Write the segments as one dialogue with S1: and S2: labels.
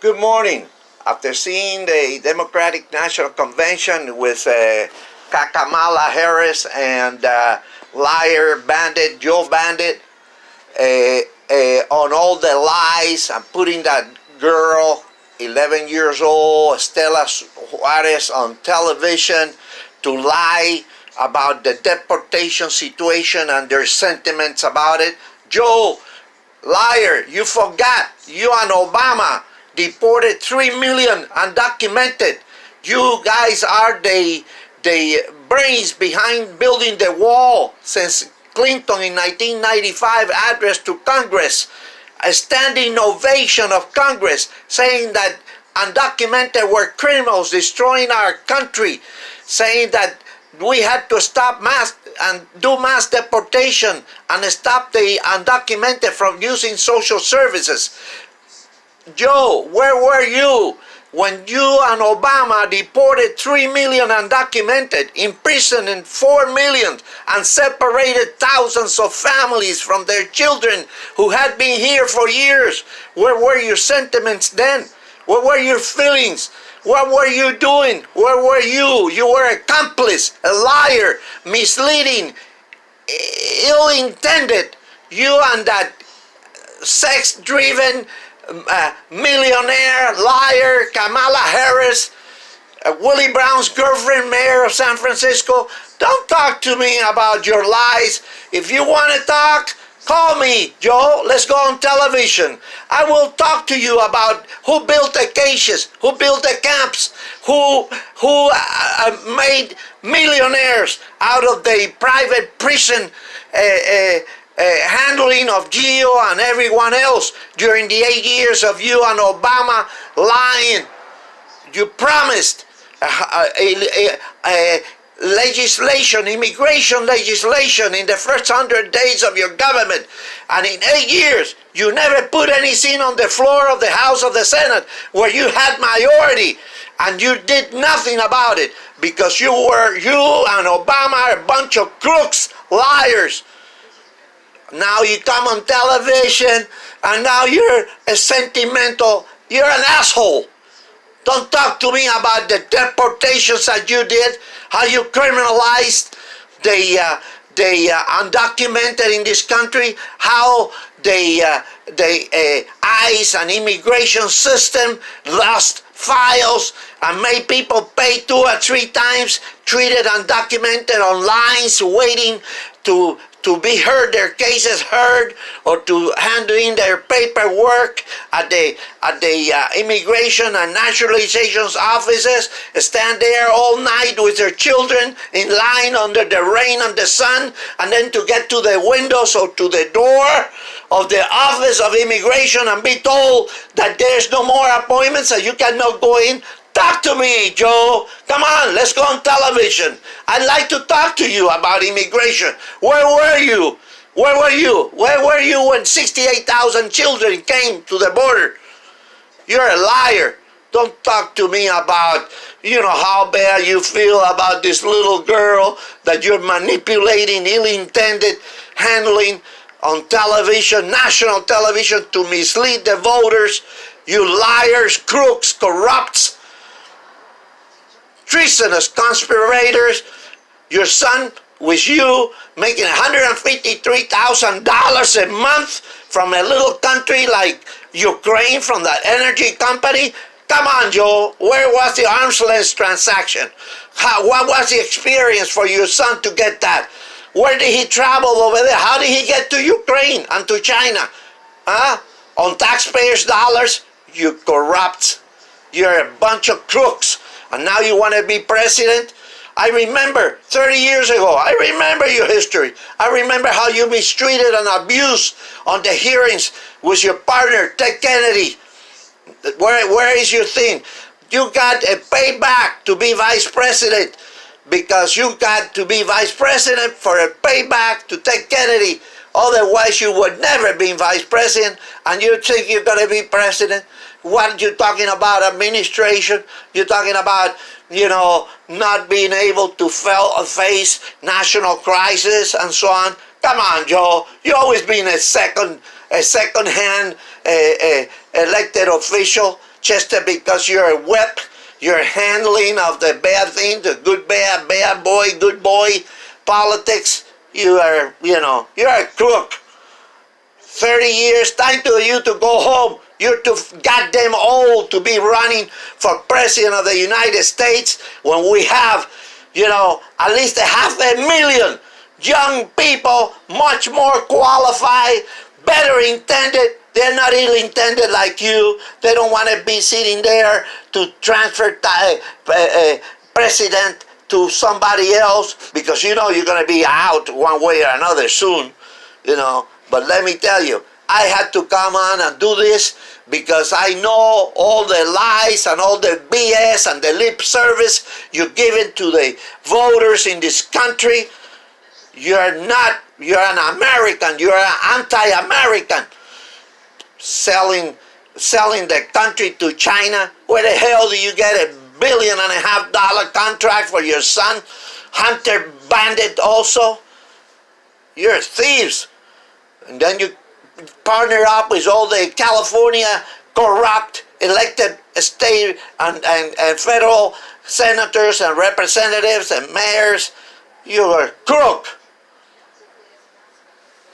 S1: Good morning. After seeing the Democratic National Convention with Kamala Harris and liar bandit Joe Bandit on all the lies and putting that girl, 11 years old, Estela Juarez, on television to lie about the deportation situation and their sentiments about it. Joe, liar, you forgot. You and Obama deported 3 million undocumented. You guys are the brains behind building the wall since Clinton in 1995 address to Congress, a standing ovation of Congress saying that undocumented were criminals destroying our country, saying that we had to stop mass and do mass deportation and stop the undocumented from using social services. Joe, where were you when you and Obama deported 3 million undocumented, imprisoned 4 million, and separated thousands of families from their children who had been here for years? Where were your sentiments then? Where were your feelings? What were you doing? Where were you? You were an accomplice, a liar, misleading, ill-intended. You and that sex-driven millionaire, liar, Kamala Harris, Willie Brown's girlfriend, mayor of San Francisco. Don't talk to me about your lies. If you want to talk, call me, Joe. Let's go on television. I will talk to you about who built the cages, who built the camps, who made millionaires out of the private prison handling of Geo and everyone else during the 8 years of you and Obama lying. You promised legislation, immigration legislation in the first 100 days of your government, and in 8 years you never put anything on the floor of the House of the Senate where you had majority, and you did nothing about it because you and Obama are a bunch of crooks, liars. Now you come on television and now you're a sentimental, you're an asshole. Don't talk to me about the deportations that you did, how you criminalized the undocumented in this country, how the ICE and immigration system lost files and made people pay 2 or 3 times, treated undocumented on lines waiting to be heard, their cases heard, or to hand in their paperwork at the immigration and naturalizations offices, stand there all night with their children in line under the rain and the sun, and then to get to the windows or to the door of the office of immigration and be told that there's no more appointments, that you cannot go in. Talk to me, Joe. Come on, let's go on television. I'd like to talk to you about immigration. Where were you? Where were you? Where were you when 68,000 children came to the border? You're a liar. Don't talk to me about, how bad you feel about this little girl that you're manipulating, ill-intended, handling on television, national television, to mislead the voters. You liars, crooks, corrupts, treasonous conspirators. Your son with you making $153,000 a month from a little country like Ukraine, from that energy company. Come on, Joe. Where was the arm's length transaction? What was the experience for your son to get that? Where did he travel over there? How did he get to Ukraine and to China? On taxpayers' dollars? You corrupt. You're a bunch of crooks. And now you want to be president? I remember 30 years ago. I remember your history. I remember how you mistreated and abused on the hearings with your partner, Ted Kennedy. Where is your thing? You got a payback to be vice president because you got to be vice president for a payback to Ted Kennedy. Otherwise, you would never be vice president, and you think you're going to be president. What are you talking about? Administration? You're talking about, not being able to face national crisis and so on. Come on, Joe. You've always been a second-hand elected official. just because you're a whip, your handling of the bad thing, the good boy politics, you're a crook. 30 years, time to you to go home. You're too goddamn old to be running for president of the United States when we have, at least 500,000 young people, much more qualified, better intended. They're not ill-intended like you. They don't want to be sitting there to transfer president to somebody else because you're going to be out one way or another soon, But let me tell you, I had to come on and do this because I know all the lies and all the BS and the lip service you're giving to the voters in this country. You're an American, you're an anti-American. Selling the country to China. Where the hell do you get $1.5 billion contract for your son? Hunter Bandit also? You're thieves. And then you partner up with all the California corrupt elected state and federal senators and representatives and mayors. You're a crook.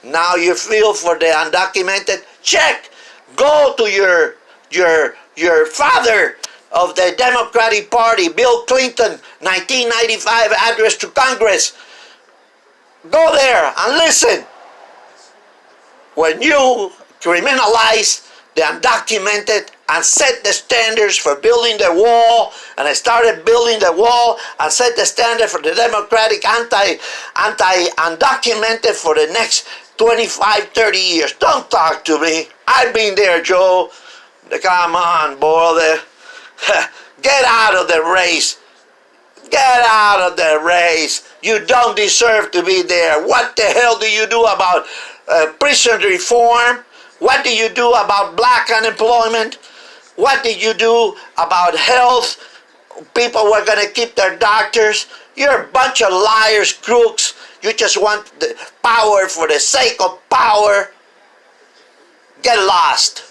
S1: Now you feel for the undocumented? Check. Go to your father of the Democratic Party, Bill Clinton, 1995 address to Congress. Go there and listen. When you criminalize the undocumented and set the standards for building the wall, and I started building the wall and set the standard for the Democratic anti-undocumented for the next 25, 30 years. Don't talk to me. I've been there, Joe. Come on, boy. Get out of the race. Get out of the race. You don't deserve to be there. What the hell do you do about prison reform? What do you do about black unemployment? What did you do about health? People were going to keep their doctors. You're a bunch of liars, crooks. You just want the power for the sake of power. Get lost.